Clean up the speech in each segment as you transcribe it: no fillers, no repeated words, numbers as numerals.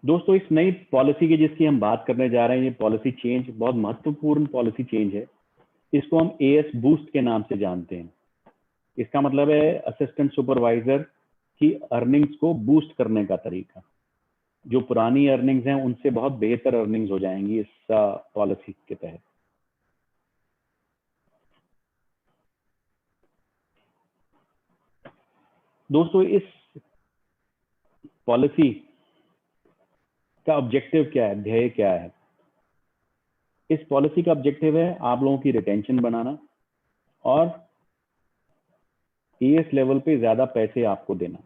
दोस्तों इस नई पॉलिसी की जिसकी हम बात करने जा रहे हैं, ये पॉलिसी चेंज बहुत महत्वपूर्ण पॉलिसी चेंज है। इसको हम एएस बूस्ट के नाम से जानते हैं। इसका मतलब है असिस्टेंट सुपरवाइजर की अर्निंग्स को बूस्ट करने का तरीका। जो पुरानी अर्निंग्स हैं उनसे बहुत बेहतर अर्निंग्स हो जाएंगी इस पॉलिसी के तहत। दोस्तों इस पॉलिसी का ऑब्जेक्टिव क्या है, ध्येय क्या है? इस पॉलिसी का ऑब्जेक्टिव है आप लोगों की रिटेंशन बनाना और एएस लेवल पे ज्यादा पैसे आपको देना।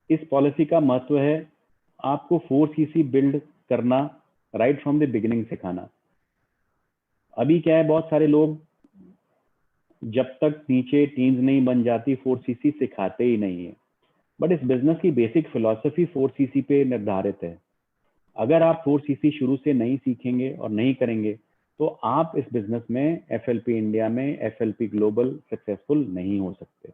इस पॉलिसी का महत्व है आपको 4CC बिल्ड करना राइट फ्रॉम द बिगिनिंग सिखाना। अभी क्या है, बहुत सारे लोग जब तक नीचे टीम्स नहीं बन जाती 4CC सिखाते ही नहीं है। बट इस बिजनेस की बेसिक फिलॉसफी 4CC पे निर्धारित है। अगर आप 4CC शुरू से नहीं सीखेंगे और नहीं करेंगे तो आप इस बिजनेस में FLP इंडिया में FLP ग्लोबल सक्सेसफुल नहीं हो सकते।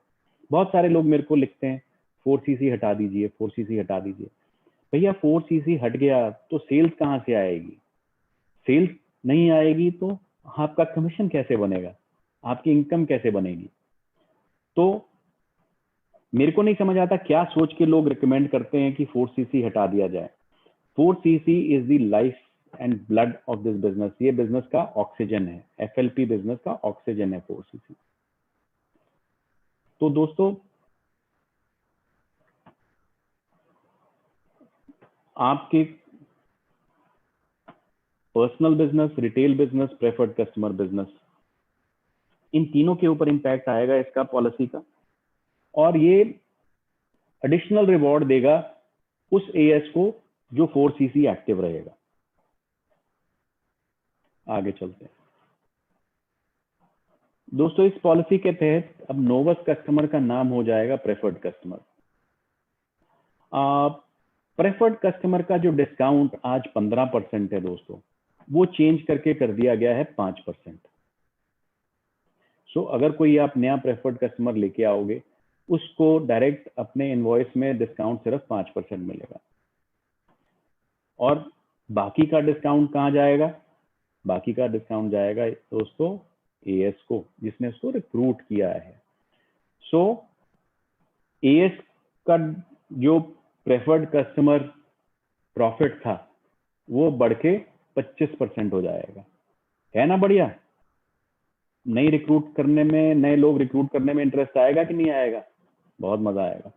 बहुत सारे लोग मेरे को लिखते हैं 4CC हटा दीजिए, 4CC हटा दीजिए। भैया 4CC हट गया तो सेल्स कहाँ से आएगी? सेल्स नहीं आएगी तो आपका कमीशन कैसे बनेगा, आपकी इनकम कैसे बनेगी? तो मेरे को नहीं समझ आता क्या सोच के लोग रिकमेंड करते हैं कि 4CC हटा दिया जाए। 4CC is the life and blood of this business. ये बिजनेस का ऑक्सीजन है, FLP बिजनेस का ऑक्सीजन है 4CC। तो दोस्तों आपके personal business, retail business, preferred customer business, इन तीनों के ऊपर इंपैक्ट आएगा इसका पॉलिसी का। और ये एडिशनल रिवॉर्ड देगा उस एएस को जो 4CC एक्टिव रहेगा। आगे चलते हैं दोस्तों। इस पॉलिसी के तहत अब नोवस कस्टमर का नाम हो जाएगा प्रेफर्ड कस्टमर। प्रेफर्ड कस्टमर का जो डिस्काउंट आज 15% है दोस्तों, वो चेंज करके कर दिया गया है 5%। सो अगर कोई आप नया प्रेफर्ड कस्टमर लेके आओगे उसको डायरेक्ट अपने इनवॉइस में डिस्काउंट सिर्फ 5% मिलेगा। और बाकी का डिस्काउंट कहाँ जाएगा? बाकी का डिस्काउंट जाएगा दोस्तों एएस को, जिसने उसको रिक्रूट किया है। सो एएस का जो प्रेफर्ड कस्टमर प्रॉफिट था वो बढ़ के 25% हो जाएगा। है ना बढ़िया? नई रिक्रूट करने में, नए लोग रिक्रूट करने में इंटरेस्ट आएगा कि नहीं आएगा? बहुत मजा आएगा।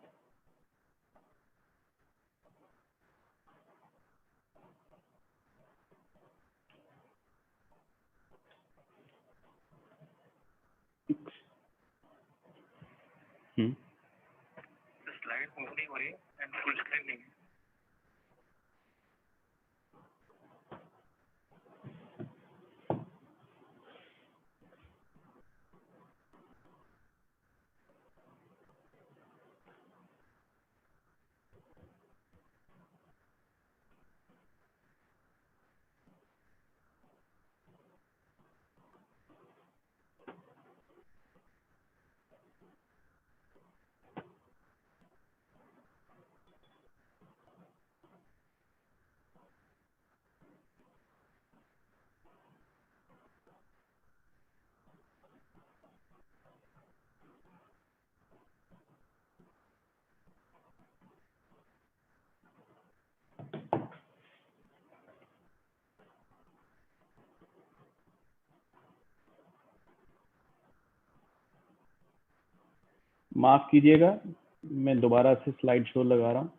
स्लाइड मूव नहीं हो रही एंड फुल स्क्रीन नहीं है। माफ कीजिएगा, मैं दोबारा से स्लाइड शो लगा रहा हूँ।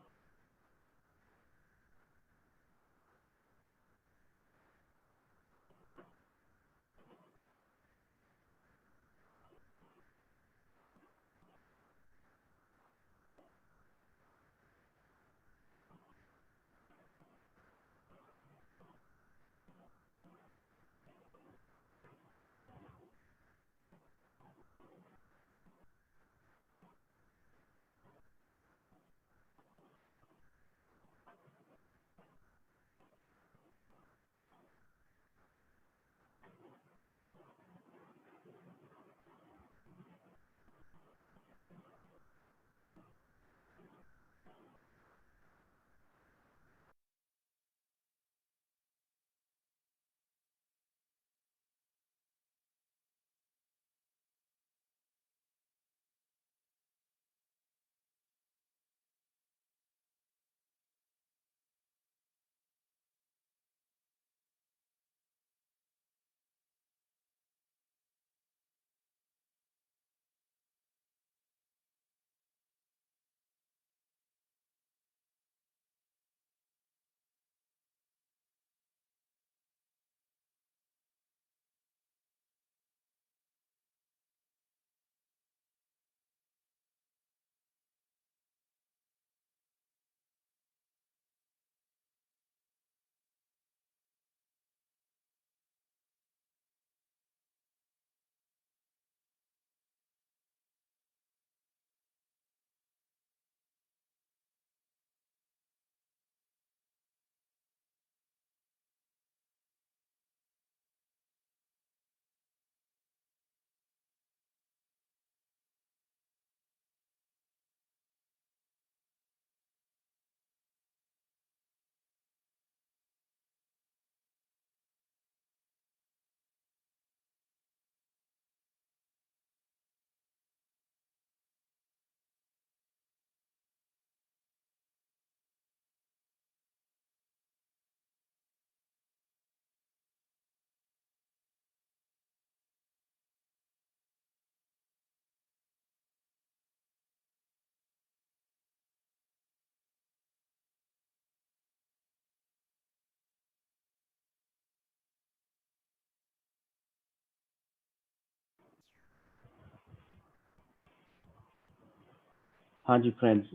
हाँ जी फ्रेंड्स,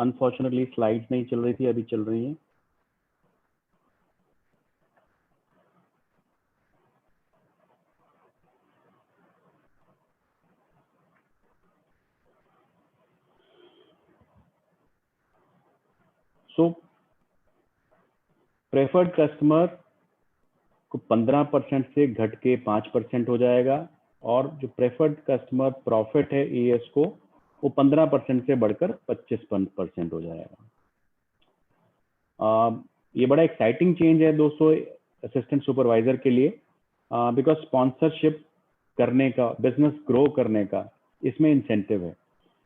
अनफॉर्चुनेटली स्लाइड्स नहीं चल रही थी, अभी चल रही हैं। सो प्रेफर्ड कस्टमर को 15% से घट के 5% हो जाएगा, और जो प्रेफर्ड कस्टमर प्रॉफिट है एएस को, वो 15% से बढ़कर 25% हो जाएगा। ये बड़ा एक्साइटिंग चेंज है दोस्तों असिस्टेंट सुपरवाइजर के लिए, बिकॉज स्पॉन्सरशिप करने का, बिजनेस ग्रो करने का इसमें इंसेंटिव है।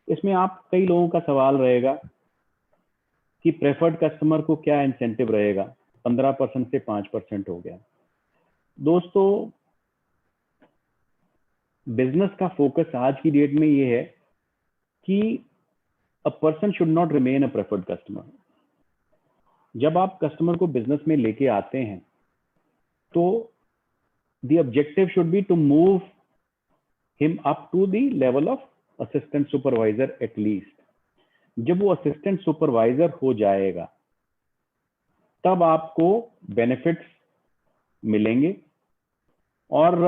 इसमें आप कई लोगों का सवाल रहेगा कि प्रेफर्ड कस्टमर को क्या इंसेंटिव रहेगा, 15% से 5% हो गया। दोस्तों बिजनेस का फोकस आज की डेट में ये है कि a person should not remain a preferred customer. जब आप कस्टमर को बिजनेस में लेके आते हैं तो the objective should be to move him up to the level of assistant supervisor at least. जब वो असिस्टेंट सुपरवाइजर हो जाएगा तब आपको बेनिफिट्स मिलेंगे और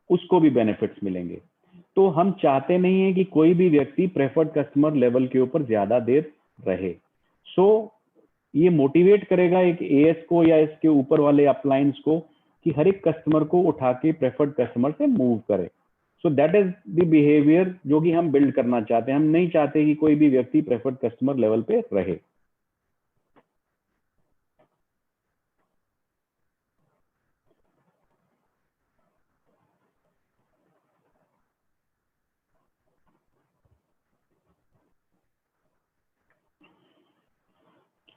उसको भी बेनिफिट्स मिलेंगे। तो हम चाहते नहीं है कि कोई भी व्यक्ति प्रेफर्ड कस्टमर लेवल के ऊपर ज्यादा देर रहे। सो ये मोटिवेट करेगा एक एएस को या इसके ऊपर वाले अपलाइंस को कि हर एक कस्टमर को उठा के प्रेफर्ड कस्टमर से मूव करे। So that is the behaviour जो कि हम बिल्ड करना चाहते हैं। हम नहीं चाहते कि कोई भी व्यक्ति प्रेफर्ड कस्टमर लेवल पे रहे।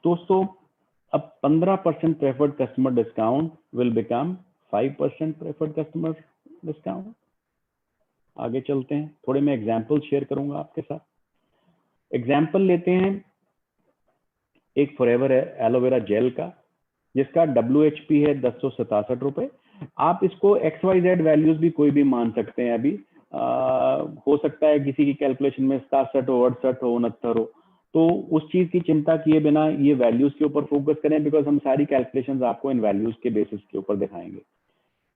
दोस्तों अब 15% preferred customer discount will become 5% preferred customer discount. आगे चलते हैं, थोड़े मैं एग्जाम्पल शेयर करूंगा आपके साथ। एग्जाम्पल लेते हैं एक फॉरएवर एलोवेरा जेल का, जिसका WHP है 1067 रुपए। आप इसको XYZ वैल्यूज भी कोई भी मान सकते हैं। अभी हो सकता है किसी की कैलकुलेशन में 67 हो, 68 हो, 69 हो, तो उस चीज की चिंता किए बिना ये वैल्यूज के ऊपर फोकस करें, बिकॉज हम सारी कैलकुलेशंस आपको इन वैल्यूज के बेसिस के ऊपर दिखाएंगे।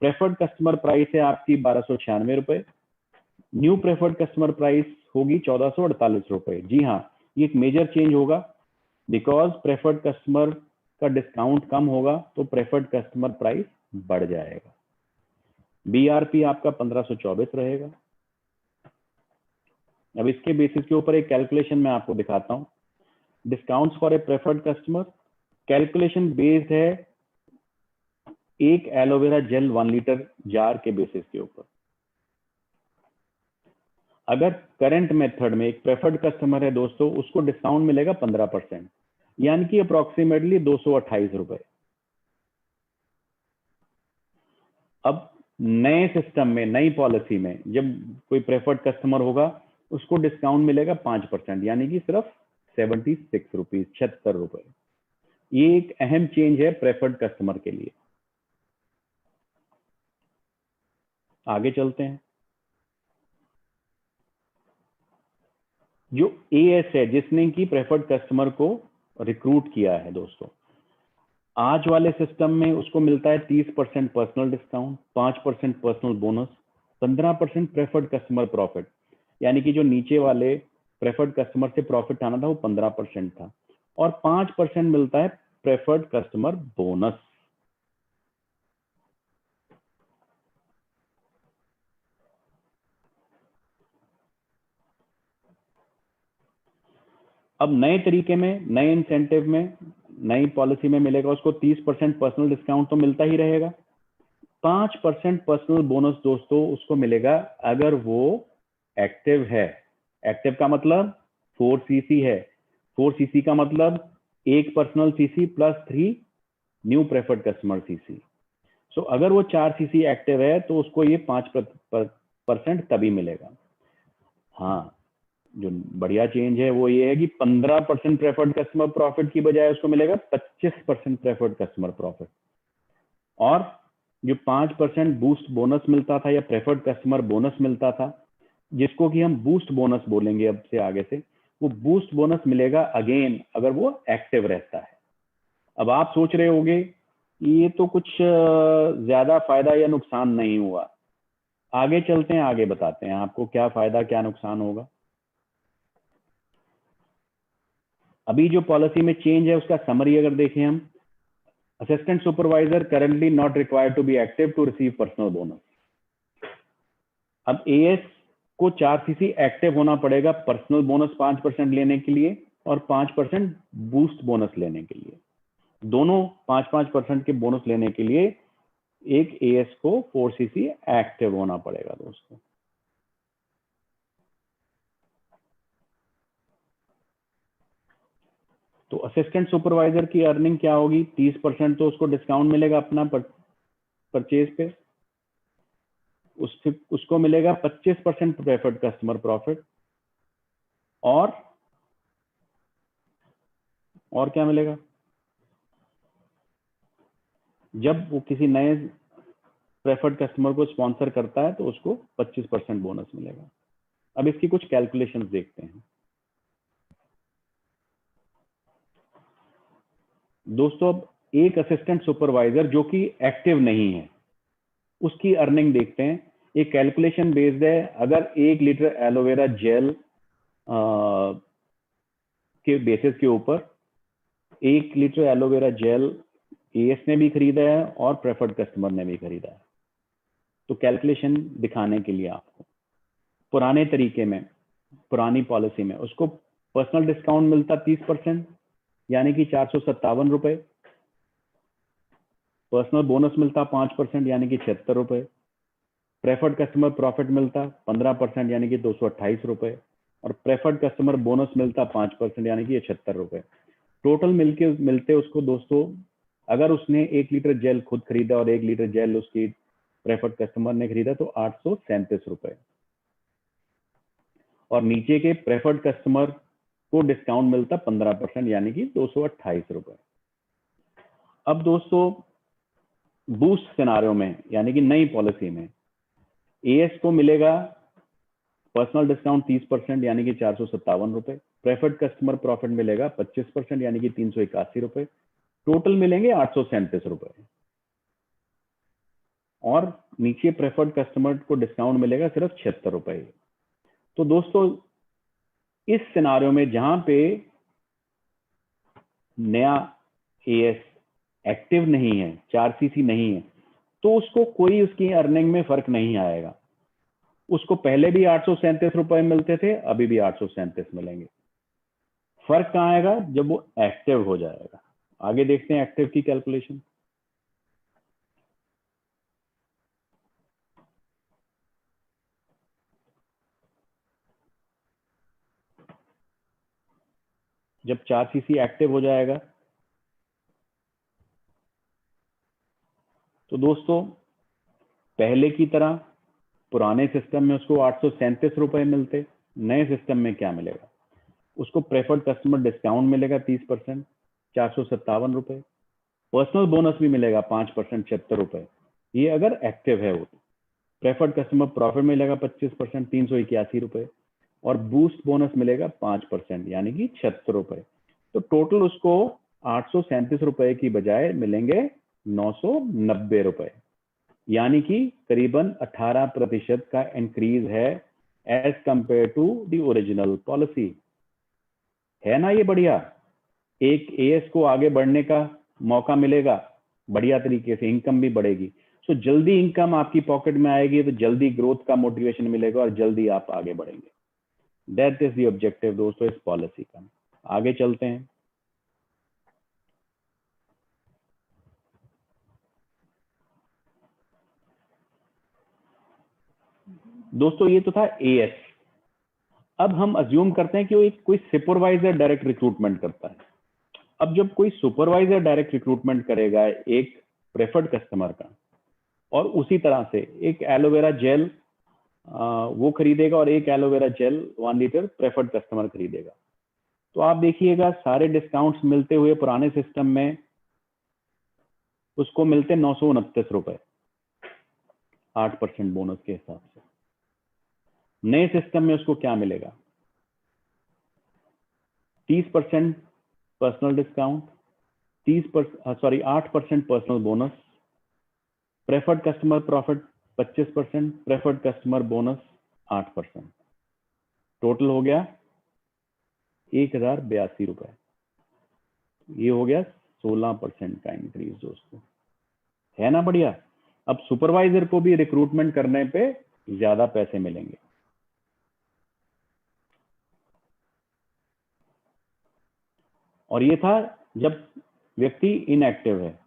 प्रेफर्ड कस्टमर प्राइस है आपकी 1296 रुपए। न्यू प्रेफर्ड कस्टमर प्राइस होगी 1448 रुपए। जी हाँ, ये एक मेजर चेंज होगा, बिकॉज प्रेफर्ड कस्टमर का डिस्काउंट कम होगा तो प्रेफर्ड कस्टमर प्राइस बढ़ जाएगा। BRP आपका 1524 रहेगा। अब इसके बेसिस के ऊपर एक कैलकुलेशन मैं आपको दिखाता हूं। Discounts for a preferred customer calculation based है एक एलोवेरा जेल 1 लीटर जार के बेसिस के ऊपर। अगर करंट मेथड में एक प्रेफर्ड कस्टमर है दोस्तों, उसको डिस्काउंट मिलेगा 15%, यानी कि अप्रोक्सीमेटली 228 रुपए। अब नए सिस्टम में, नई पॉलिसी में, जब कोई प्रेफर्ड कस्टमर होगा उसको डिस्काउंट मिलेगा 5%, यानी कि सिर्फ 76 रुपीज, 76 रुपए। ये एक अहम चेंज है प्रेफर्ड कस्टमर के लिए। आगे चलते हैं। जो एएस है, जिसने की प्रेफर्ड कस्टमर को रिक्रूट किया है दोस्तों, आज वाले सिस्टम में उसको मिलता है 30% personal discount, 5% personal bonus, 15% preferred customer profit, यानी कि जो नीचे वाले प्रेफर्ड कस्टमर से प्रॉफिट आना था वो 15% था, और 5% मिलता है प्रेफर्ड कस्टमर बोनस। अब नए तरीके में, नए इंसेंटिव में, नई पॉलिसी में मिलेगा उसको 30% पर्सनल डिस्काउंट तो मिलता ही रहेगा। 5% पर्सनल बोनस दोस्तों उसको मिलेगा अगर वो एक्टिव है। एक्टिव का मतलब 4cc है। 4cc का मतलब एक personal CC plus 3 new preferred customer CC. So अगर वो 4cc एक्टिव है तो उसको ये 5% तभी मिलेगा। हाँ, जो बढ़िया चेंज है वो ये है कि 15% प्रेफर्ड कस्टमर प्रॉफिट की बजाय उसको मिलेगा 25% प्रेफर्ड कस्टमर प्रॉफिट, और जो 5% बूस्ट बोनस मिलता था या प्रेफर्ड कस्टमर बोनस मिलता था, जिसको कि हम बूस्ट बोनस बोलेंगे अब से आगे से, वो बूस्ट बोनस मिलेगा अगेन अगर वो एक्टिव रहता है। अब आप सोच रहे होंगे ये तो कुछ ज्यादा फायदा या नुकसान नहीं हुआ। आगे चलते हैं, आगे बताते हैं आपको क्या फायदा क्या नुकसान होगा। अभी जो पॉलिसी में चेंज है उसका समरी अगर देखें हम, assistant supervisor currently not required to be active to receive personal bonus. अब एएस को 4सीसी एक्टिव होना पड़ेगा पर्सनल बोनस 5% लेने के लिए और 5% बूस्ट बोनस लेने के लिए। दोनों 5-5% के बोनस लेने के लिए एक एएस को 4सीसी एक्टिव होना पड़ेगा दोस्तों। तो असिस्टेंट सुपरवाइजर की अर्निंग क्या होगी? 30% तो उसको डिस्काउंट मिलेगा अपना परचेज पे, उसको मिलेगा 25% प्रेफर्ड कस्टमर प्रॉफिट और क्या मिलेगा? जब वो किसी नए प्रेफर्ड कस्टमर को स्पॉन्सर करता है तो उसको 25% बोनस मिलेगा। अब इसकी कुछ कैलकुलेशंस देखते हैं दोस्तों। अब एक असिस्टेंट सुपरवाइजर जो कि एक्टिव नहीं है उसकी अर्निंग देखते हैं। एक कैलकुलेशन बेस्ड है। अगर 1 लीटर एलोवेरा जेल के बेसिस के ऊपर 1 लीटर एलोवेरा जेल एएस ने भी खरीदा है और प्रेफर्ड कस्टमर ने भी खरीदा है, तो कैलकुलेशन दिखाने के लिए आपको पुराने तरीके में, पुरानी पॉलिसी में उसको पर्सनल डिस्काउंट मिलता 30% यानी कि 457 रुपए, पर्सनल बोनस मिलता 5% यानी कि 76 रुपए, प्रेफर्ड कस्टमर प्रॉफिट मिलता 15% यानी कि 228 रुपए और प्रेफर्ड कस्टमर बोनस मिलता 5% यानी कि 76 रुपए। टोटल मिलते उसको दोस्तों, अगर उसने 1 लीटर जेल खुद खरीदा और 1 लीटर जेल उसकी प्रेफर्ड कस्टमर ने खरीदा तो 837 रुपए और नीचे के प्रेफर्ड कस्टमर को डिस्काउंट मिलता 15% यानी कि 228 रुपए। अब दोस्तों बूस्ट सिनारियो में यानी कि नई पॉलिसी में एएस को मिलेगा पर्सनल डिस्काउंट 30% यानी कि 457 रुपए, प्रेफर्ड कस्टमर प्रॉफिट मिलेगा 25% यानी कि 381 रुपए, टोटल मिलेंगे 837 रुपए और नीचे प्रेफर्ड कस्टमर को डिस्काउंट मिलेगा सिर्फ 76 रुपए। तो दोस्तों इस सिनारियो में जहां पे नया एएस एक्टिव नहीं है, 4सीसी नहीं है, तो उसको कोई उसकी अर्निंग में फर्क नहीं आएगा। उसको पहले भी 837 रुपए मिलते थे, अभी भी 837 मिलेंगे। फर्क कहां आएगा? जब वो एक्टिव हो जाएगा। आगे देखते हैं एक्टिव की कैलकुलेशन। जब 4सीसी एक्टिव हो जाएगा तो दोस्तों पहले की तरह पुराने सिस्टम में उसको 837 रुपए मिलते, नए सिस्टम में क्या मिलेगा? उसको प्रेफर्ड कस्टमर डिस्काउंट मिलेगा 30%, 457 रुपए, पर्सनल बोनस भी मिलेगा 5%, 76 रुपए, ये अगर एक्टिव है वो। प्रेफर्ड कस्टमर प्रॉफिट मिलेगा 25%, 381 रुपए और बूस्ट बोनस मिलेगा 5% यानी कि 76 रुपए। तो टोटल उसको 837 रुपए की बजाय मिलेंगे 990 रुपए, यानी कि करीबन 18% का इंक्रीज है as compared to the original policy. है ना ये बढ़िया? एक एएस को आगे बढ़ने का मौका मिलेगा बढ़िया तरीके से, इनकम भी बढ़ेगी। सो जल्दी इनकम आपकी पॉकेट में आएगी तो जल्दी ग्रोथ का मोटिवेशन मिलेगा और जल्दी आप आगे बढ़ेंगे। दैट इज द ऑब्जेक्टिव दोस्तों इस पॉलिसी का। आगे चलते हैं। दोस्तों ये तो था एएस। अब हम अज्यूम करते हैं कि वो कोई सुपरवाइजर डायरेक्ट रिक्रूटमेंट करता है। अब जब कोई सुपरवाइजर डायरेक्ट रिक्रूटमेंट करेगा एक प्रेफर्ड कस्टमर का और उसी तरह से एक एलोवेरा जेल वो खरीदेगा और एक aloe vera gel 1 litre preferred customer खरीदेगा, तो आप देखिएगा सारे डिस्काउंट्स मिलते हुए पुराने सिस्टम में उसको मिलते 929 रुपए 8% बोनस के हिसाब से। नए सिस्टम में उसको क्या मिलेगा? 30% personal discount, 8% personal bonus, preferred customer profit 25%, preferred customer bonus 8%। Total हो गया 1082 रुपए। ये हो गया 16% का इंक्रीज दोस्तों, है ना बढ़िया। अब सुपरवाइजर को भी रिक्रूटमेंट करने पे ज्यादा पैसे मिलेंगे। और ये था जब व्यक्ति इनएक्टिव है।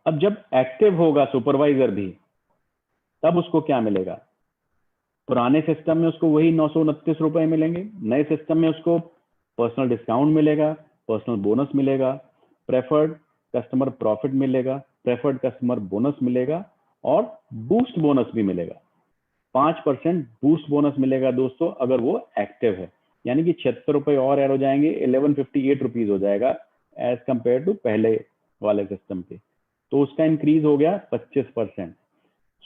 अब जब एक्टिव होगा सुपरवाइजर भी, तब उसको क्या मिलेगा? पुराने सिस्टम में उसको वही 929 रुपए मिलेंगे, नए सिस्टम में उसको पर्सनल डिस्काउंट मिलेगा, पर्सनल बोनस मिलेगा, प्रेफर्ड कस्टमर प्रॉफिट मिलेगा, प्रेफर्ड कस्टमर बोनस मिलेगा और बूस्ट बोनस भी मिलेगा। 5% बूस्ट बोनस मिलेगा दोस्तों अगर वो एक्टिव है, यानी कि 76 रुपए और ऐड हो जाएंगे, 1158 रुपीज हो जाएगा एज कंपेयर टू पहले वाले सिस्टम के। तो उसका इंक्रीज हो गया 25%।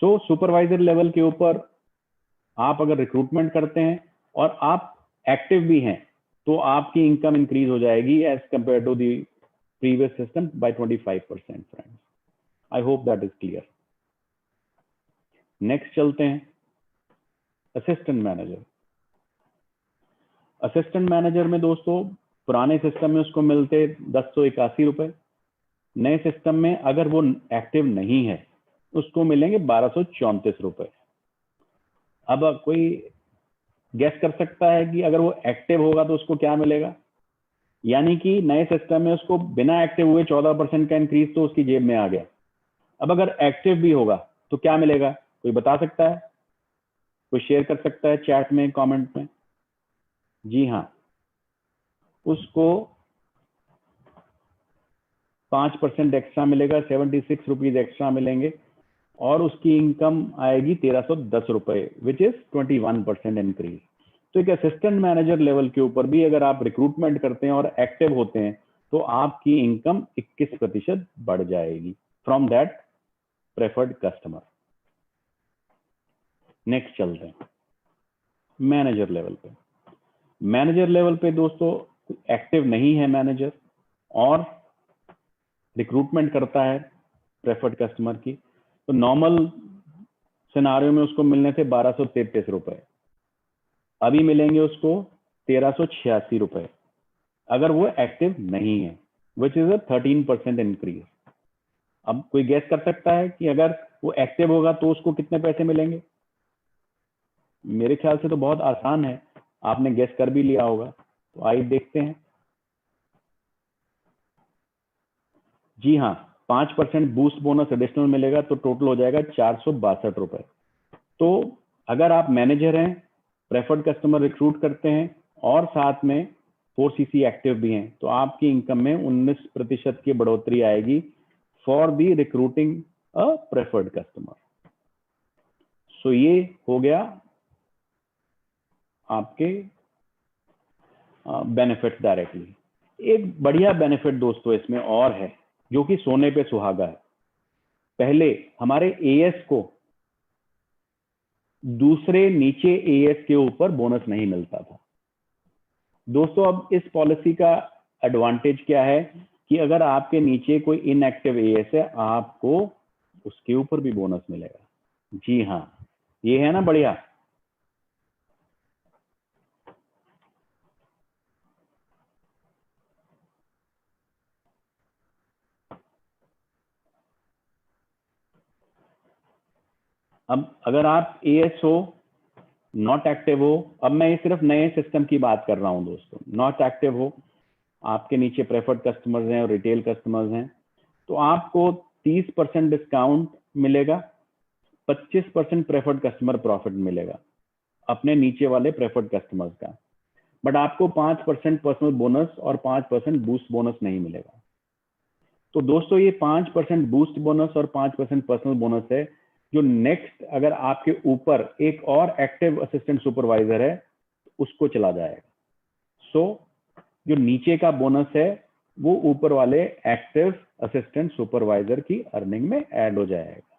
सो सुपरवाइजर लेवल के ऊपर आप अगर रिक्रूटमेंट करते हैं और आप एक्टिव भी हैं तो आपकी इनकम इंक्रीज हो जाएगी as compared to the previous system by 25%। Friends, I hope that is clear. Next चलते हैं असिस्टेंट मैनेजर। असिस्टेंट मैनेजर में दोस्तों पुराने सिस्टम में उसको मिलते 1081 रुपए, नए सिस्टम में अगर वो एक्टिव नहीं है उसको मिलेंगे 1234 रुपए। अब कोई गेस कर सकता है कि अगर वो एक्टिव होगा तो उसको क्या मिलेगा? यानी कि नए सिस्टम में उसको बिना एक्टिव हुए 14% का इंक्रीज तो उसकी जेब में आ गया। अब अगर एक्टिव भी होगा तो क्या मिलेगा? कोई बता सकता है? कोई शेयर कर सकता है चैट में, कमेंट में? जी हाँ, उसको 5% एक्स्ट्रा मिलेगा, 76 रुपीज एक्स्ट्रा मिलेंगे और उसकी इनकम आएगी 1310 रुपए, विच इज 21% इंक्रीज। तो एक असिस्टेंट मैनेजर लेवल के ऊपर भी अगर आप रिक्रूटमेंट करते हैं और एक्टिव होते हैं तो आपकी इनकम 21% बढ़ जाएगी from that preferred customer. Next चलते हैं मैनेजर लेवल पे। मैनेजर लेवल पे दोस्तों एक्टिव नहीं है मैनेजर और रिक्रूटमेंट करता है प्रेफर्ड कस्टमर की, तो नॉर्मल सिनारियो में उसको मिलने थे 1233 रुपए, अभी मिलेंगे उसको 1386 रुपए अगर वो एक्टिव नहीं है, विच इज अ 13% इंक्रीज। अब कोई गेस कर सकता है कि अगर वो एक्टिव होगा तो उसको कितने पैसे मिलेंगे? मेरे ख्याल से तो बहुत आसान है, आपने गेस कर भी लिया होगा। तो आइए देखते हैं। जी हाँ, 5% बूस्ट बोनस एडिशनल मिलेगा तो टोटल हो जाएगा 462 रुपए। तो अगर आप मैनेजर हैं, प्रेफर्ड कस्टमर रिक्रूट करते हैं और साथ में 4cc एक्टिव भी हैं तो आपकी इनकम में 19% की बढ़ोतरी आएगी for the recruiting a preferred customer. So ये हो गया आपके बेनिफिट डायरेक्टली। एक बढ़िया बेनिफिट दोस्तों इसमें और है जो कि सोने पे सुहागा है। पहले हमारे एएस को दूसरे नीचे एएस के ऊपर बोनस नहीं मिलता था दोस्तों। अब इस पॉलिसी का एडवांटेज क्या है कि अगर आपके नीचे कोई इनएक्टिव एएस है आपको उसके ऊपर भी बोनस मिलेगा। जी हाँ, ये है ना बढ़िया। अब अगर आप एएस हो, नॉट एक्टिव हो, अब मैं ये सिर्फ नए सिस्टम की बात कर रहा हूं दोस्तों, नॉट एक्टिव हो, आपके नीचे प्रेफर्ड कस्टमर्स हैं और रिटेल कस्टमर्स हैं तो आपको 30% डिस्काउंट मिलेगा, 25% प्रेफर्ड कस्टमर प्रॉफिट मिलेगा अपने नीचे वाले प्रेफर्ड कस्टमर्स का, बट आपको 5% पर्सनल बोनस और 5% बूस्ट बोनस नहीं मिलेगा। तो दोस्तों ये 5% बूस्ट बोनस और 5% पर्सनल बोनस है जो नेक्स्ट अगर आपके ऊपर एक और एक्टिव असिस्टेंट सुपरवाइजर है उसको चला जाएगा। सो जो नीचे का बोनस है वो ऊपर वाले एक्टिव असिस्टेंट सुपरवाइजर की अर्निंग में ऐड हो जाएगा।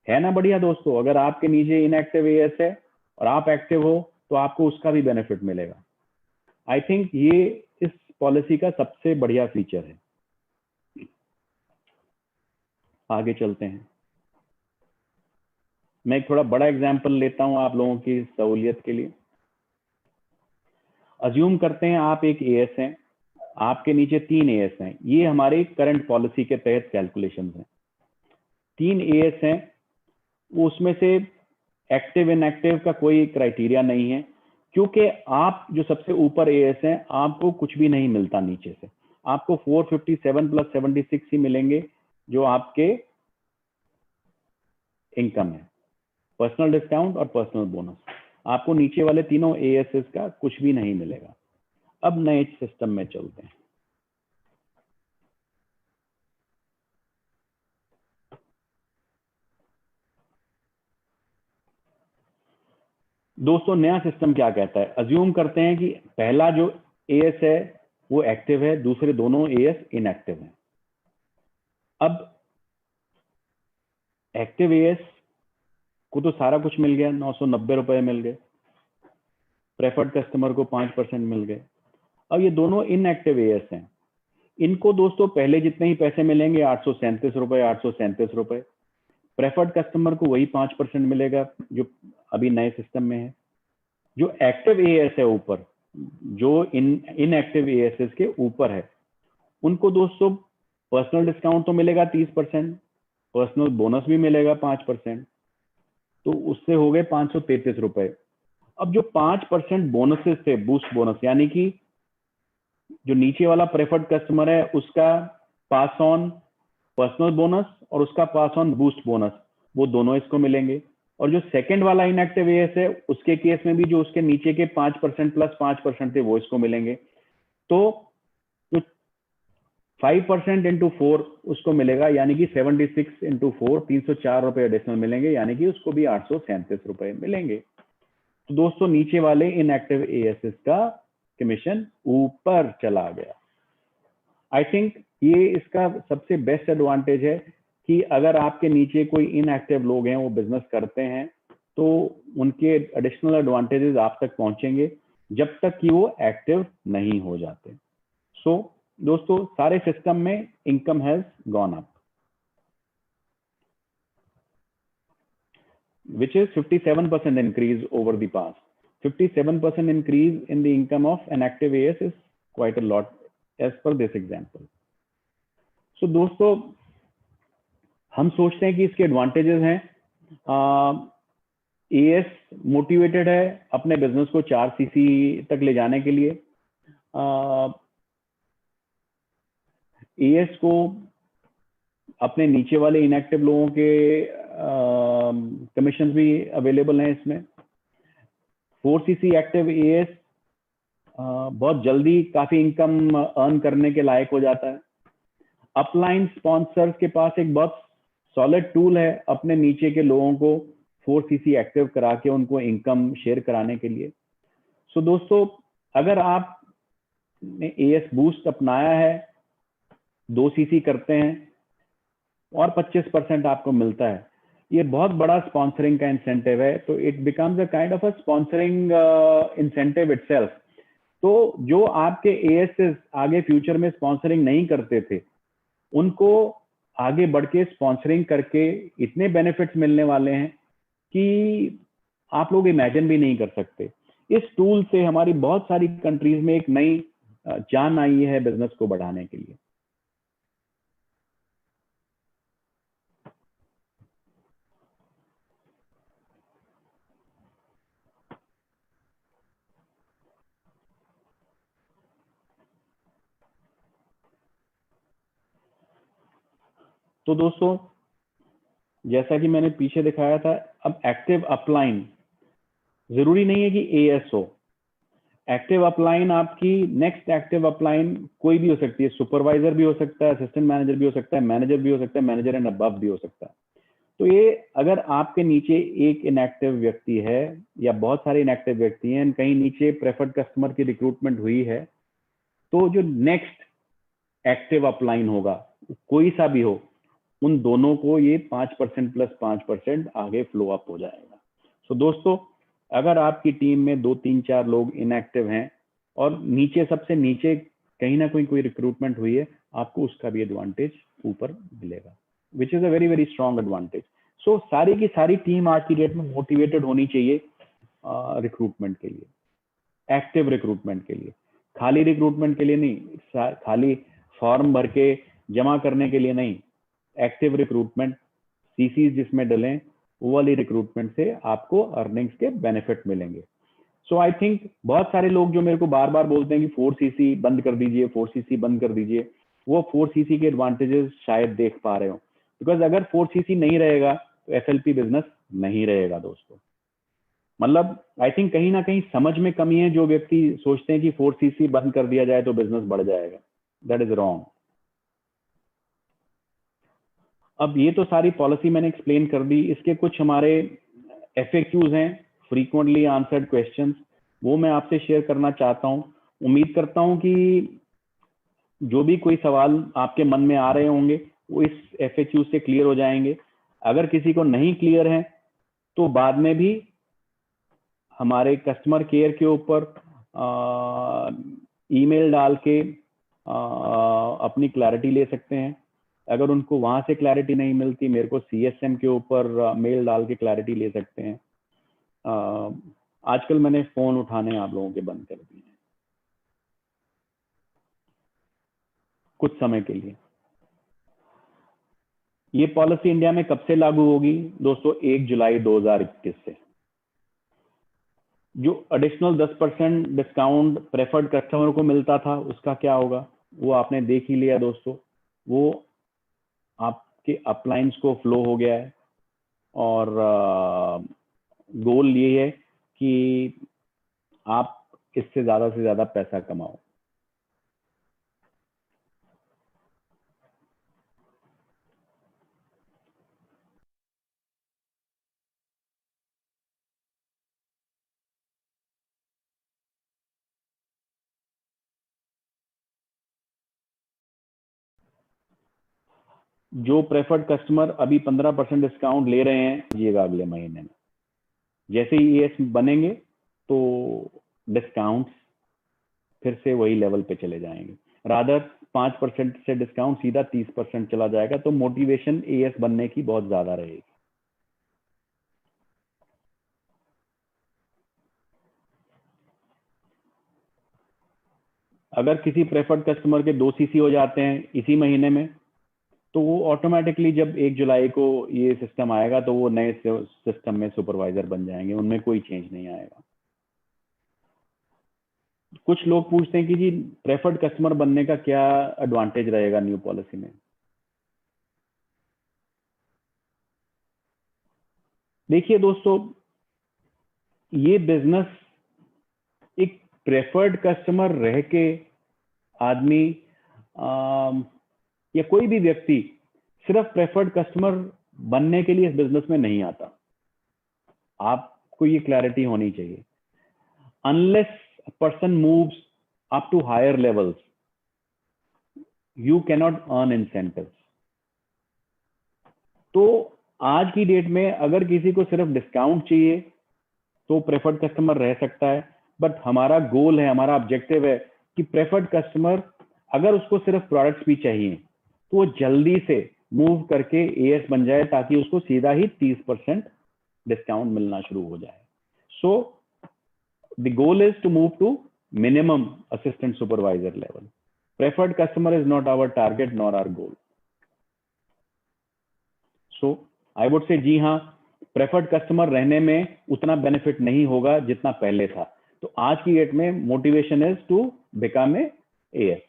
है ना बढ़िया दोस्तों? अगर आपके नीचे इनएक्टिव एएस है और आप एक्टिव हो तो आपको उसका भी बेनिफिट मिलेगा। आई थिंक ये इस पॉलिसी का सबसे बढ़िया फीचर है। आगे चलते हैं। मैं एक थोड़ा बड़ा एग्जांपल लेता हूं आप लोगों की सहूलियत के लिए। अज्यूम करते हैं आप एक एएस हैं, आपके नीचे 3 एएस हैं। ये हमारे करंट पॉलिसी के तहत कैलकुलेशन हैं। 3 एएस हैं, उसमें से एक्टिव इनएक्टिव का कोई क्राइटेरिया नहीं है, क्योंकि आप जो सबसे ऊपर एएस हैं आपको कुछ भी नहीं मिलता नीचे से। आपको 457 प्लस 76 ही मिलेंगे जो आपके इनकम है, पर्सनल डिस्काउंट और पर्सनल बोनस। आपको नीचे वाले तीनों एएसएस का कुछ भी नहीं मिलेगा। अब नए सिस्टम में चलते हैं। दोस्तों नया सिस्टम क्या कहता है? अज्यूम करते हैं कि पहला जो एएस है वो एक्टिव है, दूसरे दोनों एएस इनएक्टिव हैं। अब एक्टिव एएस को तो सारा कुछ मिल गया, 990 रुपए मिल गए, प्रेफर्ड कस्टमर को 5% मिल गए। अब ये दोनों इनएक्टिव एएस हैं, इनको दोस्तों पहले जितने ही पैसे मिलेंगे 837 रुपए, 837 रुपए। प्रेफर्ड कस्टमर को वही 5% मिलेगा जो अभी नए सिस्टम में है। जो एक्टिव एएस है ऊपर, जो इनएक्टिव एएस के ऊपर है, उनको दोस्तों पर्सनल डिस्काउंट तो मिलेगा 30%, पर्सनल बोनस भी मिलेगा 5%, तो उससे हो गए 533 रुपए। अब जो 5% बोनसेस थे, बूस्ट बोनस, यानी कि जो नीचे वाला प्रेफर्ड कस्टमर है उसका पास ऑन पर्सनल बोनस और उसका पास ऑन बूस्ट बोनस, वो दोनों इसको मिलेंगे। और जो सेकंड वाला इनएक्टिव एएस है उसके केस में भी जो उसके नीचे के 5% प्लस 5% थे वो इसको मिलेंगे। तो 5% इंटू 4 उसको मिलेगा, यानी कि 76 इंटू 4, 304 रुपए एडिशनल मिलेंगे, यानी कि उसको भी 837 रुपए मिलेंगे। तो दोस्तों नीचे वाले इनएक्टिव एएसएस का कमीशन ऊपर चला गया। आई थिंक ये इसका सबसे बेस्ट एडवांटेज है कि अगर आपके नीचे कोई इनएक्टिव लोग हैं, वो बिजनेस करते हैं, तो उनके एडिशनल एडवांटेजेस आप तक पहुंचेंगे जब तक कि वो एक्टिव नहीं हो जाते। सो दोस्तों सारे सिस्टम में income has gone up, which is 57% increase over the past. 57% increase in the income of an active AS is quite a lot as per this example. So दोस्तों हम सोचते हैं कि इसके एडवांटेजेस हैं। एएस मोटिवेटेड है अपने बिजनेस को 4 सीसी तक ले जाने के लिए। एएस को अपने नीचे वाले इनएक्टिव लोगों के कमीशन भी अवेलेबल हैं इसमें। 4 सीसी एक्टिव एएस बहुत जल्दी काफी इनकम अर्न करने के लायक हो जाता है। अपलाइन स्पॉन्सर्स के पास एक बहुत सॉलिड टूल है अपने नीचे के लोगों को 4 सीसी एक्टिव करा के उनको इनकम शेयर कराने के लिए। सो दोस्तों अगर आपने एएस बूस्ट अपनाया है, 2 सीसी करते हैं और 25% आपको मिलता है, ये बहुत बड़ा स्पॉन्सरिंग का इंसेंटिव है। तो it becomes a kind of a sponsoring incentive itself. तो जो आपके एएस आगे फ्यूचर में स्पॉन्सरिंग नहीं करते थे, उनको आगे बढ़ के स्पॉन्सरिंग करके इतने बेनिफिट्स मिलने वाले हैं कि आप लोग इमेजिन भी नहीं कर सकते। इस टूल से हमारी बहुत सारी कंट्रीज में एक नई जान आई है बिजनेस को बढ़ाने के लिए। तो दोस्तों जैसा कि मैंने पीछे दिखाया था, अब एक्टिव अपलाइन जरूरी नहीं है कि एएस हो। एक्टिव अपलाइन आपकी नेक्स्ट एक्टिव अपलाइन कोई भी हो सकती है, सुपरवाइजर भी हो सकता है, असिस्टेंट मैनेजर भी हो सकता है, मैनेजर भी हो सकता है, मैनेजर एंड अबव भी हो सकता है। तो ये अगर आपके नीचे एक इनएक्टिव व्यक्ति है या बहुत सारे इनएक्टिव व्यक्ति हैं, कहीं नीचे प्रेफर्ड कस्टमर की रिक्रूटमेंट हुई है, तो जो नेक्स्ट एक्टिव अपलाइन होगा कोई सा भी हो, उन दोनों को ये 5% प्लस 5% आगे फ्लो अप हो जाएगा। सो दोस्तों अगर आपकी टीम में 2, 3, 4 लोग इनएक्टिव हैं और नीचे सबसे नीचे कहीं ना कहीं कोई रिक्रूटमेंट हुई है, आपको उसका भी एडवांटेज ऊपर मिलेगा, which is a very very strong advantage. So सारी की सारी टीम आज की डेट में मोटिवेटेड होनी चाहिए रिक्रूटमेंट के लिए, एक्टिव रिक्रूटमेंट के लिए, खाली रिक्रूटमेंट के लिए नहीं, खाली फॉर्म भर के जमा करने के लिए नहीं, एक्टिव रिक्रूटमेंट, सीसी जिसमें डलें, वो वाली रिक्रूटमेंट से आपको अर्निंग्स के बेनिफिट मिलेंगे। सो आई थिंक बहुत सारे लोग जो मेरे को बार बार बोलते हैं कि 4cc बंद कर दीजिए, 4cc बंद कर दीजिए, वो 4cc के एडवांटेजेस शायद देख पा रहे हो, बिकॉज अगर 4cc नहीं रहेगा तो एफएलपी बिजनेस नहीं रहेगा दोस्तों। मतलब आई थिंक कहीं ना कहीं समझ में कमी है, जो व्यक्ति सोचते हैं कि 4cc बंद कर दिया जाए तो बिजनेस बढ़ जाएगा, दैट इज रॉन्ग। अब ये तो सारी पॉलिसी मैंने एक्सप्लेन कर दी, इसके कुछ हमारे FAQs हैं, फ्रीक्वेंटली आंसर्ड क्वेश्चंस, वो मैं आपसे शेयर करना चाहता हूँ। उम्मीद करता हूँ कि जो भी कोई सवाल आपके मन में आ रहे होंगे वो इस FAQ से क्लियर हो जाएंगे। अगर किसी को नहीं क्लियर है तो बाद में भी हमारे कस्टमर केयर के ऊपर ईमेल डाल के अपनी क्लैरिटी ले सकते हैं। अगर उनको वहां से क्लैरिटी नहीं मिलती, मेरे को CSM के ऊपर मेल डाल के क्लैरिटी ले सकते हैं। आजकल मैंने फोन उठाने आप लोगों के बंद कर दिए हैं कुछ समय के लिए। ये पॉलिसी इंडिया में कब से लागू होगी दोस्तों? 1 जुलाई 2021 से। जो एडिशनल 10% डिस्काउंट प्रेफर्ड कस्टमर को मिलता था उसका क्या होगा, वो आपने देख ही लिया दोस्तों। वो आपके अपलाइंस को फ्लो हो गया है और गोल ये है कि आप इससे ज्यादा से ज्यादा पैसा कमाओ। जो प्रेफर्ड कस्टमर अभी 15% डिस्काउंट ले रहे हैं, दीजिएगा अगले महीने में। जैसे ही ES बनेंगे तो डिस्काउंट फिर से वही लेवल पे चले जाएंगे। रादर 5% से डिस्काउंट सीधा 30% चला जाएगा, तो मोटिवेशन ES बनने की बहुत ज्यादा रहेगी। अगर किसी प्रेफर्ड कस्टमर के 2 CC हो जाते हैं इसी महीने में, तो वो ऑटोमेटिकली जब 1 जुलाई को ये सिस्टम आएगा तो वो नए सिस्टम में सुपरवाइजर बन जाएंगे, उनमें कोई चेंज नहीं आएगा। कुछ लोग पूछते हैं कि जी प्रेफर्ड कस्टमर बनने का क्या एडवांटेज रहेगा न्यू पॉलिसी में। देखिए दोस्तों, ये बिजनेस एक प्रेफर्ड कस्टमर रह के आदमी या कोई भी व्यक्ति सिर्फ प्रेफर्ड कस्टमर बनने के लिए इस बिजनेस में नहीं आता। आपको ये क्लैरिटी होनी चाहिए। Unless a person moves up to higher levels, you cannot earn incentives. तो आज की डेट में अगर किसी को सिर्फ डिस्काउंट चाहिए तो प्रेफर्ड कस्टमर रह सकता है, बट हमारा गोल है, हमारा ऑब्जेक्टिव है कि प्रेफर्ड कस्टमर अगर उसको सिर्फ प्रोडक्ट्स भी चाहिए तो वो जल्दी से मूव करके AS बन जाए, ताकि उसको सीधा ही 30% डिस्काउंट मिलना शुरू हो जाए। सो the goal is to move to minimum assistant supervisor level. Preferred customer is not our target nor our goal. So I would say जी हाँ, प्रेफर्ड कस्टमर रहने में उतना बेनिफिट नहीं होगा जितना पहले था। तो आज की डेट में motivation is to become a AS।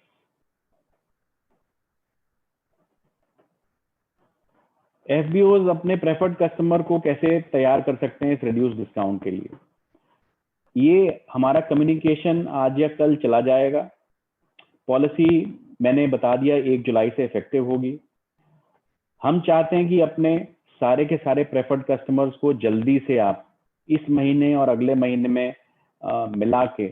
FBOs अपने प्रेफर्ड कस्टमर को कैसे तैयार कर सकते हैं इस रिड्यूस डिस्काउंट के लिए? ये हमारा कम्युनिकेशन आज या कल चला जाएगा। पॉलिसी मैंने बता दिया 1 जुलाई से इफेक्टिव होगी। हम चाहते हैं कि अपने सारे के सारे प्रेफर्ड कस्टमर्स को जल्दी से आप इस महीने और अगले महीने में मिला के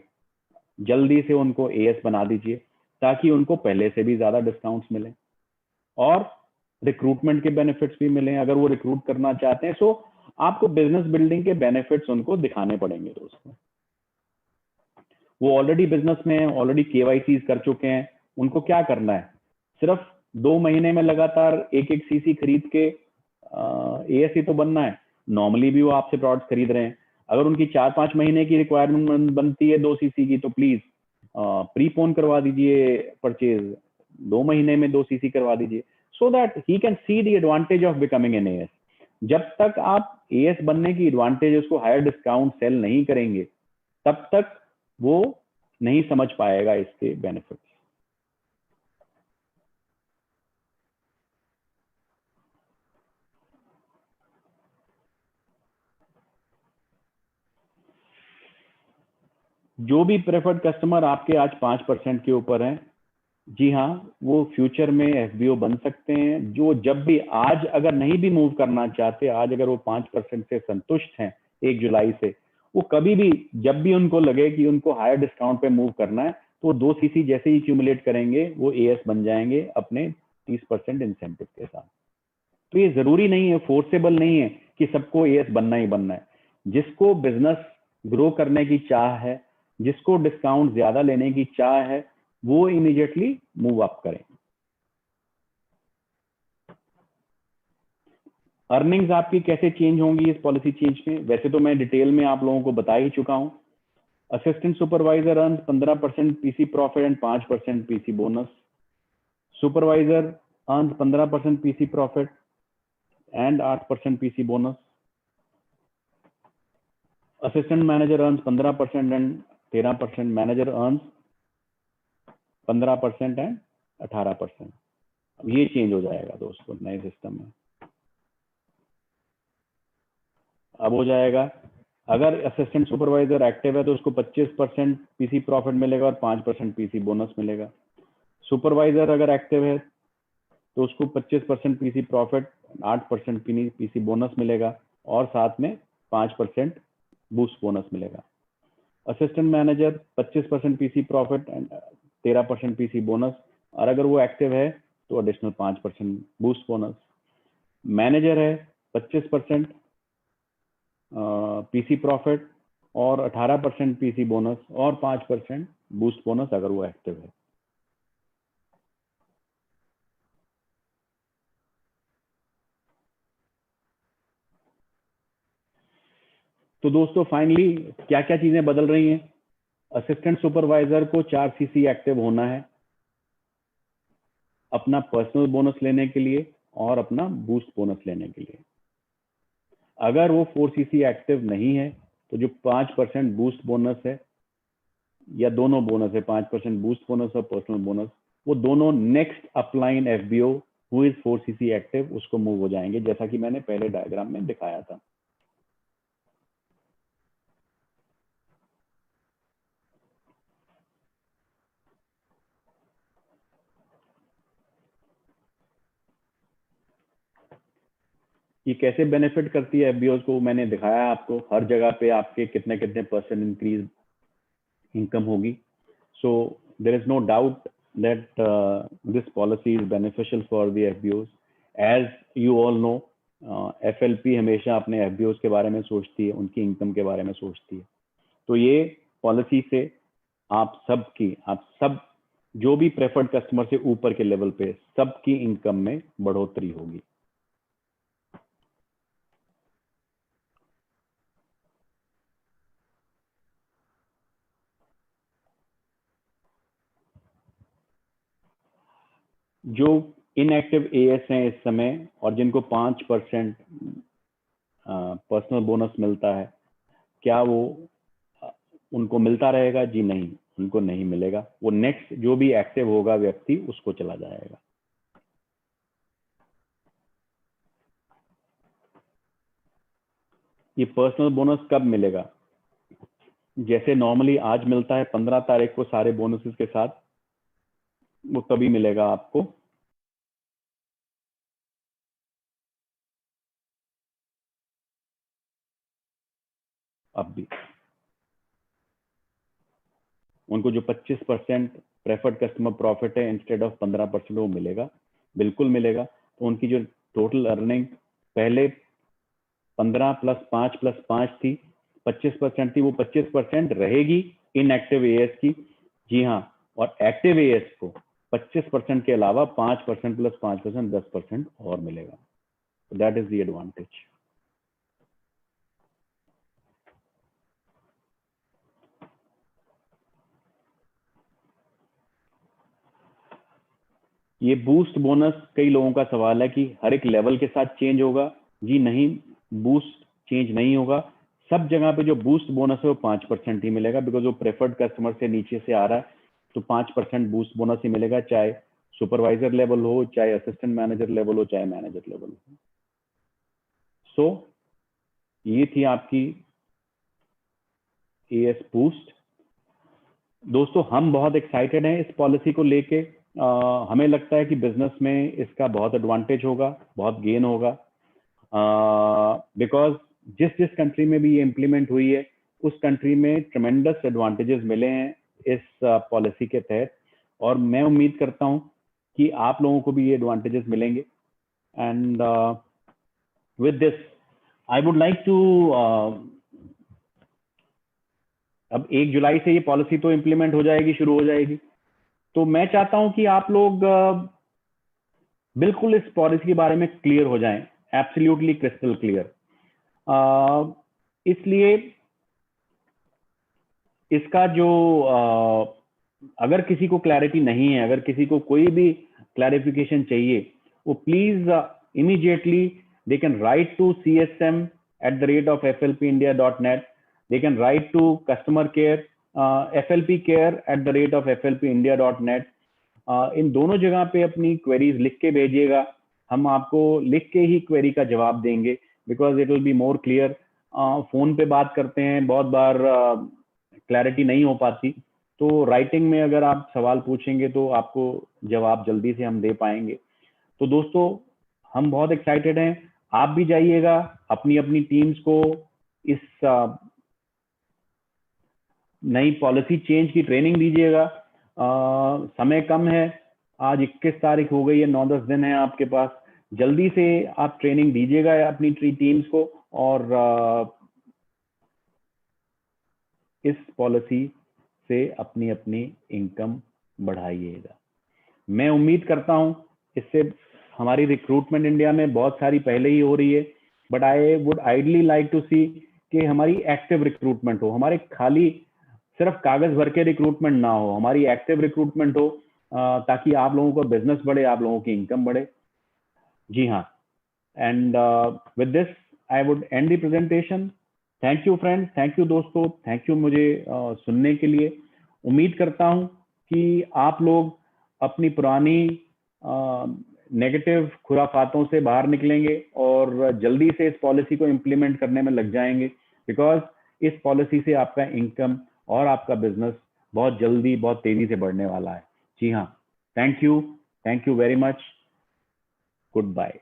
जल्दी से उनको AS बना दीजिए, ताकि उनको पहले से भी ज्यादा डिस्काउंट्स मिले और रिक्रूटमेंट के बेनिफिट्स भी मिले अगर वो रिक्रूट करना चाहते हैं। सो आपको बिजनेस बिल्डिंग के बेनिफिट्स उनको दिखाने पड़ेंगे दोस्तों। वो ऑलरेडी बिजनेस में है, ऑलरेडी केवाईसी कर चुके हैं, उनको क्या करना है, सिर्फ 2 महीने में लगातार एक एक सीसी खरीद के एएससी तो बनना है। नॉर्मली भी वो आपसे प्रोडक्ट खरीद रहे हैं, अगर उनकी 4-5 महीने की रिक्वायरमेंट बनती है 2 सीसी की, तो प्लीज प्रीपोन करवा दीजिए परचेज, 2 महीने में 2 सीसी करवा दीजिए, so that he can see the advantage of becoming an as. जब तक आप एएस बनने की एडवांटेज, उसको हायर डिस्काउंट सेल नहीं करेंगे, तब तक वो नहीं समझ पाएगा इसके बेनिफिट्स। जो भी प्रेफर्ड कस्टमर आपके आज 5% के ऊपर हैं, जी हाँ, वो फ्यूचर में एफबीओ बन सकते हैं। जो जब भी आज अगर नहीं भी मूव करना चाहते, आज अगर वो 5% से संतुष्ट हैं 1 जुलाई से, वो कभी भी जब भी उनको लगे कि उनको हायर डिस्काउंट पे मूव करना है, तो 2 सीसी जैसे ही एक्यूमुलेट करेंगे वो एएस बन जाएंगे अपने 30% इंसेंटिव के साथ। तो ये जरूरी नहीं है, फोर्सेबल नहीं है कि सबको एएस बनना ही बनना है। जिसको बिजनेस ग्रो करने की चाह है, जिसको डिस्काउंट ज्यादा लेने की चाह है, वो इमीडिएटली मूव अप करें। अर्निंग्स आपकी कैसे चेंज होंगी इस पॉलिसी चेंज में, वैसे तो मैं डिटेल में आप लोगों को बता ही चुका हूं। Assistant supervisor earn 15% PC profit and 5% PC bonus. Supervisor earn 15% PC profit and 8% PC bonus. Assistant manager earn 15% and 13%। Manager earn 15% and 18%। अब ये चेंज हो जाएगा दोस्तों नए सिस्टम में। अब हो जाएगा, अगर असिस्टेंट सुपरवाइजर एक्टिव है तो उसको 25% पीसी प्रॉफिट मिलेगा और 5% पीसी बोनस मिलेगा। सुपरवाइजर अगर एक्टिव है तो उसको 25% पीसी प्रॉफिट, 8% पीसी बोनस मिलेगा और साथ में 5% बूस्ट बोनस मिलेगा। Assistant manager 25% PC profit and 13% PC bonus, और अगर वो एक्टिव है तो एडिशनल 5% बूस्ट बोनस। मैनेजर है 25% पीसी प्रॉफिट और 18% पीसी बोनस और 5% बूस्ट बोनस अगर वो एक्टिव है। तो दोस्तों फाइनली क्या क्या चीजें बदल रही हैं। असिस्टेंट सुपरवाइजर को 4 सीसी एक्टिव होना है अपना पर्सनल बोनस लेने के लिए और अपना बूस्ट बोनस लेने के लिए। अगर वो 4 सीसी एक्टिव नहीं है तो जो 5% बूस्ट बोनस है, या दोनों बोनस है, 5% बूस्ट बोनस और पर्सनल बोनस, वो दोनों next upline FBO who is 4 CC active उसको मूव हो जाएंगे, जैसा कि मैंने पहले डायग्राम में दिखाया था। ये कैसे बेनिफिट करती है एफबीओ को मैंने दिखाया आपको, हर जगह पे आपके कितने कितने % इंक्रीज इनकम होगी। So there is no doubt that this policy is beneficial for the FBOs. As you all know, FLP हमेशा अपने FBOs के बारे में सोचती है, उनकी इनकम के बारे में सोचती है। तो ये पॉलिसी से आप सब जो भी प्रेफर्ड कस्टमर से ऊपर के लेवल पे सबकी इनकम में बढ़ोतरी होगी। जो इनएक्टिव एएस हैं इस समय और जिनको 5% पर्सनल बोनस मिलता है, क्या वो उनको मिलता रहेगा? जी नहीं, उनको नहीं मिलेगा। वो नेक्स्ट जो भी एक्टिव होगा व्यक्ति उसको चला जाएगा। ये पर्सनल बोनस कब मिलेगा? जैसे नॉर्मली आज मिलता है 15 तारीख को सारे बोनसेस के साथ, वो तभी मिलेगा आपको। अब भी उनको जो 25% प्रेफर्ड कस्टमर प्रॉफिट है इंस्टेड ऑफ 15% वो मिलेगा, बिल्कुल मिलेगा। तो उनकी जो टोटल अर्निंग पहले 15 + 5 + 5 थी, 25% थी, वो 25% रहेगी इनएक्टिव एएस की। जी हाँ, और एक्टिव एएस को 25% के अलावा 5% प्लस 5% 10% और मिलेगा। That is the advantage. ये बूस्ट बोनस, कई लोगों का सवाल है कि हर एक लेवल के साथ चेंज होगा। जी नहीं, बूस्ट चेंज नहीं होगा। सब जगह पे जो बूस्ट बोनस है वो 5% ही मिलेगा, बिकॉज वो प्रेफर्ड कस्टमर से नीचे से आ रहा है, तो 5% बूस्ट बोनस ही मिलेगा, चाहे सुपरवाइजर लेवल हो, चाहे असिस्टेंट मैनेजर लेवल हो, चाहे मैनेजर लेवल हो। सो ये थी आपकी एएस बूस्ट। दोस्तों हम बहुत एक्साइटेड हैं इस पॉलिसी को लेके। हमें लगता है कि बिजनेस में इसका बहुत एडवांटेज होगा, बहुत गेन होगा, बिकॉज जिस जिस कंट्री में भी ये इम्प्लीमेंट हुई है उस कंट्री में ट्रेमेंडस एडवांटेजेस मिले हैं इस पॉलिसी के तहत, और मैं उम्मीद करता हूं कि आप लोगों को भी ये एडवांटेजेस मिलेंगे। And with this I would like to, अब 1 जुलाई से ये पॉलिसी तो इम्प्लीमेंट हो जाएगी, शुरू हो जाएगी, तो मैं चाहता हूं कि आप लोग बिल्कुल इस पॉलिसी के बारे में क्लियर हो जाएं, एब्सोल्युटली क्रिस्टल क्लियर। इसलिए इसका जो अगर किसी को क्लैरिटी नहीं है, अगर किसी को कोई भी क्लैरिफिकेशन चाहिए, वो please immediately they can write to csm@flpindia.net, they can write to customer care flpcare@flpindia.net। इन दोनों जगह पे अपनी क्वेरीज लिख के भेजिएगा, हम आपको लिख के ही क्वेरी का जवाब देंगे, because it will be more clear. Phone पे बात करते हैं, बहुत बार क्लैरिटी नहीं हो पाती, तो राइटिंग में अगर आप सवाल पूछेंगे तो आपको जवाब जल्दी से हम दे पाएंगे। तो दोस्तों हम बहुत एक्साइटेड हैं, आप भी जाइएगा, अपनी अपनी टीम्स को इस नई पॉलिसी चेंज की ट्रेनिंग दीजिएगा। समय कम है, आज 21 तारीख हो गई है, 9-10 दिन है आपके पास, जल्दी से आप ट्रेनिंग दीजिएगा अपनी टीम्स को, और इस पॉलिसी से अपनी अपनी इनकम बढ़ाइएगा। मैं उम्मीद करता हूं इससे हमारी रिक्रूटमेंट इंडिया में बहुत सारी पहले ही हो रही है, but I would ideally like to see कि हमारी एक्टिव रिक्रूटमेंट हो, हमारे खाली सिर्फ कागज भर के रिक्रूटमेंट ना हो, हमारी एक्टिव रिक्रूटमेंट हो, ताकि आप लोगों का बिजनेस बढ़े, आप लोगों की इनकम बढ़े। जी हाँ, and with this I would and the presentation. Thank you friends, thank you दोस्तों, थैंक यू मुझे सुनने के लिए। उम्मीद करता हूं कि आप लोग अपनी पुरानी नेगेटिव खुराफातों से बाहर निकलेंगे और जल्दी से इस पॉलिसी को इम्प्लीमेंट करने में लग जाएंगे, बिकॉज इस पॉलिसी से आपका इनकम और आपका बिजनेस बहुत जल्दी, बहुत तेजी से बढ़ने वाला है। जी हाँ, thank you very much, good bye.